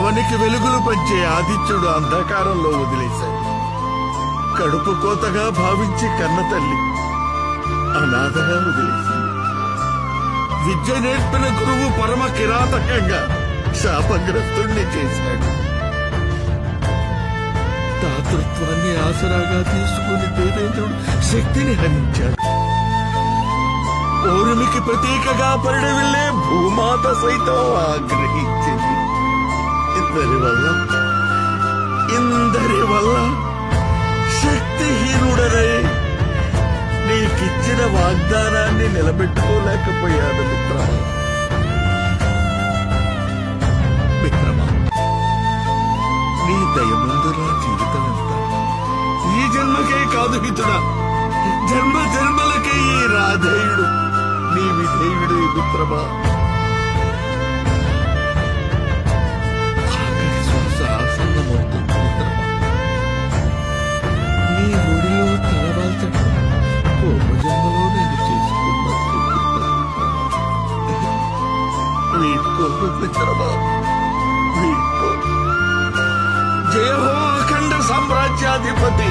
అవనికి వెలుగులు పంచే ఆదిత్యుడు అంధకారంలో వదిలేశాడు. కడుపు కోతగా భావించి కన్న తల్లి అనాథగా వదిలేసింది. విద్య నేర్పిన గురువు పరమ కిరాతకంగా శాపగ్రస్తుణ్ణి చేశాడు. దాతృత్వాన్ని ఆసరాగా తీసుకుని దేవేంద్రుడు శక్తిని హరించాడు. ఓరుమికి ప్రతీకగా పరిడవిల్లే భూమాత సైతం ఆగ్రహించింది. ఇందరి వల్ల శక్తిహీనుడనై నీకిచ్చిన వాగ్దానాన్ని నిలబెట్టుకోలేకపోయాడు మిత్రమా. నీ దయముందు నా జీవితం ఎంత. ఈ జన్మకే కాదు హితుడా, జన్మ జన్మలకే ఈ రాధేయుడు నీ విధేయుడు మిత్రమా. ఆఖరి శ్వాస ఆసన్నమవుతుంది మిత్రమా. నీ ఒడిలో తలవాల్చడం పూర్వజన్మలో నేను చేసుకున్న వీడ్కో మిత్రమా, వీడ్కో. జయ హో అఖండ సామ్రాజ్యాధిపతి